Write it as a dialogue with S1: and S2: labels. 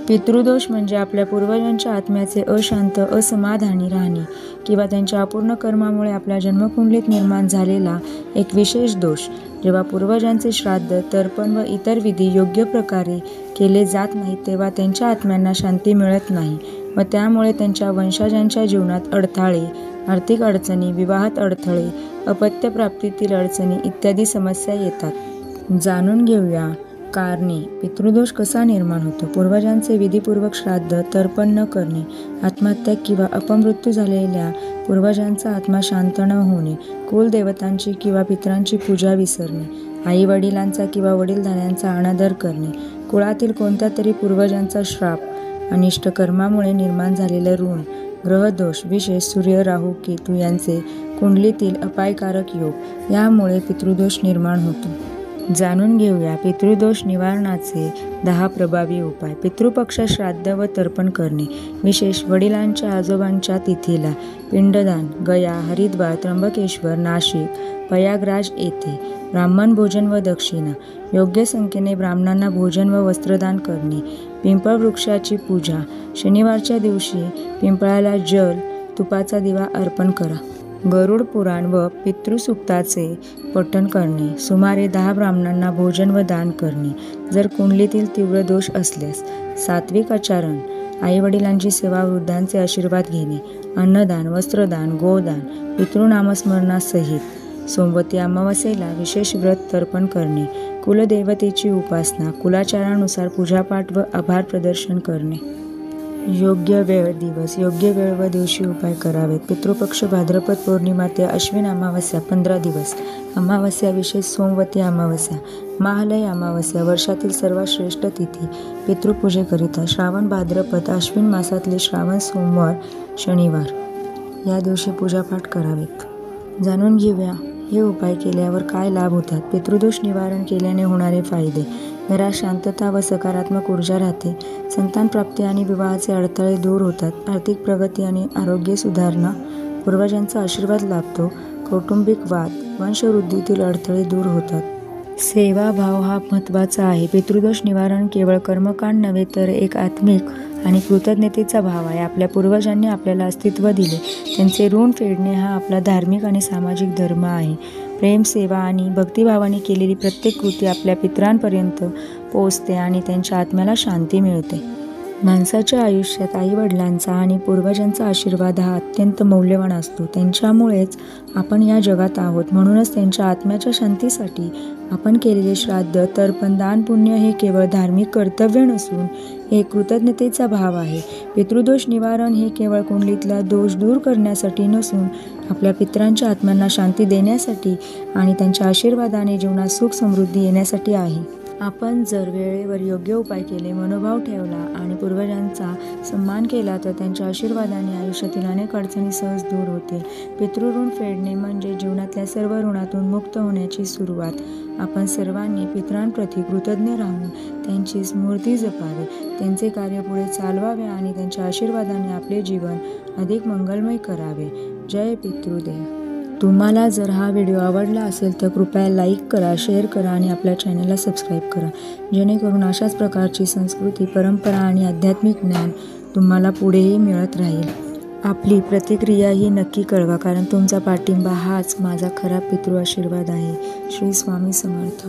S1: पितृदोष म्हणजे आपल्या पूर्वजांच्या आत्म्याचे अशांत असमाधानी राहणे किंवा त्यांच्या अपूर्ण कर्मामुळे आपल्या जन्मकुंडलीत निर्माण झालेला एक विशेष दोष. जेव्हा पूर्वजांचे श्राद्ध, तर्पण व इतर विधी योग्य प्रकारे केले जात नाहीत तेव्हा त्यांच्या आत्म्यांना शांती मिळत नाही व त्यामुळे त्यांच्या वंशजांच्या जीवनात अडथळे, आर्थिक अडचणी, विवाहात अडथळे, अपत्यप्राप्तीतील अडचणी इत्यादी समस्या येतात. जाणून घेऊया कारणे. पितृदोष कसा निर्माण होतो? पूर्वजांचे विधीपूर्वक श्राद्ध, तर्पण न करणे, आत्महत्या किंवा अपमृत्यू झालेल्या पूर्वजांचा आत्मा शांत न होणे, कुलदेवतांची किंवा पितरांची पूजा विसरणे, आई-वडिलांचा किंवा वडीलधाऱ्यांचा अनादर करणे, कुळातील कोणत्या तरी पूर्वजांचा श्राप, अनिष्ट कर्मामुळे निर्माण झालेले ऋण, ग्रहदोष, विशेष सूर्य, राहू, केतू यांचे कुंडलीतील अपायकारक योग यामुळे पितृदोष निर्माण होतो. जाणून घेऊया पितृदोष निवारणाचे 10 प्रभावी उपाय. पितृपक्षात श्राद्ध व तर्पण करणे. विशेष वडिलांच्या आजोबांच्या तिथीला पिंडदान गया, हरिद्वार, त्र्यंबकेश्वर, नाशिक, प्रयागराज येथे. ब्राह्मण भोजन व दक्षिणा. योग्य संख्येने ब्राह्मणांना भोजन व वस्त्रदान करणे. पिंपळ वृक्षाची पूजा. शनिवारच्या दिवशी पिंपळाला जल, तुपाचा दिवा अर्पण करा. गरुड पुराण व पितृसूक्ताचे पठण करणे. सुमारे 10 ब्राह्मणांना भोजन व दान करणे. जर कुंडलीतील तीव्र दोष असल्यास सात्विक आचरण, आईवडिलांची सेवा, वृद्धांचे आशीर्वाद घेणे, अन्नदान, वस्त्रदान, गोदान, पितृनामस्मरणासहित. सोमवती अमावास्येला विशेष व्रत तर्पण करणे. कुलदेवतेची उपासना, कुलाचारानुसार पूजापाठ व आभार प्रदर्शन करणे. योग्य वेळ, दिवस. योग्य वेळ व दिवशी उपाय करावेत. पितृपक्ष भाद्रपद पौर्णिमा ते अश्विन अमावस्या 15 दिवस. अमावस्या विशेष सोमवती अमावस्या, महालय अमावस्या वर्षातील सर्वात श्रेष्ठ तिथी पितृपूजेकरिता. श्रावण भाद्रपद अश्विन मासातले श्रावण सोमवार, शनिवार या दिवशी पूजापाठ करावेत. जाणून घेऊया हे उपाय केल्यावर काय लाभ होतात. पितृदोष निवारण केल्याने होणारे फायदे. घरात शांतता व सकारात्मक ऊर्जा राहते. संतान प्राप्ती आणि विवाहाचे अडथळे दूर होतात. आर्थिक प्रगती आणि आरोग्य सुधारणा. पूर्वजांचा आशीर्वाद लाभतो. कौटुंबिक वाद, वंशवृद्धीतील अडथळे दूर होतात. सेवाभाव हा महत्त्वाचा आहे. पितृदोष निवारण केवळ कर्मकांड नव्हे तर एक आत्मिक आणि कृतज्ञतेचा भाव आहे. आपल्या पूर्वजांनी आपल्याला अस्तित्व दिले, त्यांचे ऋण फेडणे हा आपला धार्मिक आणि सामाजिक धर्म आहे. प्रेम, सेवा आणि भक्तिभावाने केलेली प्रत्येक कृती आपल्या पितरांपर्यंत पोहोचते आणि त्यांच्या आत्म्याला शांती मिळते. माणसाच्या आयुष्यात आईवडिलांचा आणि पूर्वजांचा आशीर्वाद हा अत्यंत मौल्यवान असतो. त्यांच्यामुळेच आपण या जगात आहोत. म्हणूनच त्यांच्या आत्म्याच्या शांतीसाठी आपण केलेले श्राद्ध, तर्पण, दान, पुण्य हे केवळ धार्मिक कर्तव्य नसून एक कृतज्ञतेचा भाव आहे. पितृदोष निवारण हे केवळ कुंडलीतला दोष दूर करण्यासाठी नसून आपल्या पितरांच्या आत्म्यांना शांती देण्यासाठी आणि त्यांच्या आशीर्वादाने जीवनात सुख समृद्धी येण्यासाठी आहे. आपण जर वेळेवर योग्य उपाय केले, मनोभाव ठेवला आणि पूर्वजांचा सन्मान केला तर त्यांच्या आशीर्वादाने आयुष्यातील अनेक अडचणी सहज दूर होतील. पितृऋण फेडणे म्हणजे जीवनातल्या सर्व ऋणातून मुक्त होण्याची सुरुवात. आपण सर्वांनी पितरांप्रती कृतज्ञ राहून त्यांची स्मृती जपावी, त्यांचे कार्य पुढे चालवावे आणि त्यांच्या आशीर्वादाने आपले जीवन अधिक मंगलमय करावे. जय पितृदेव. तुम्हाला जर हा व्हिडिओ आवडला असेल तर कृपया लाईक करा, शेअर करा आणि आपल्या चॅनलला सबस्क्राईब करा, जेणेकरून अशाच प्रकारची संस्कृती, परंपरा आणि आध्यात्मिक ज्ञान तुम्हाला पुढेही मिळत राहील. आपली प्रतिक्रिया ही नक्की कळवा, कारण तुमचा पाठिंबा हाच माझा खरा पितृ आशीर्वाद आहे. श्री स्वामी समर्थ.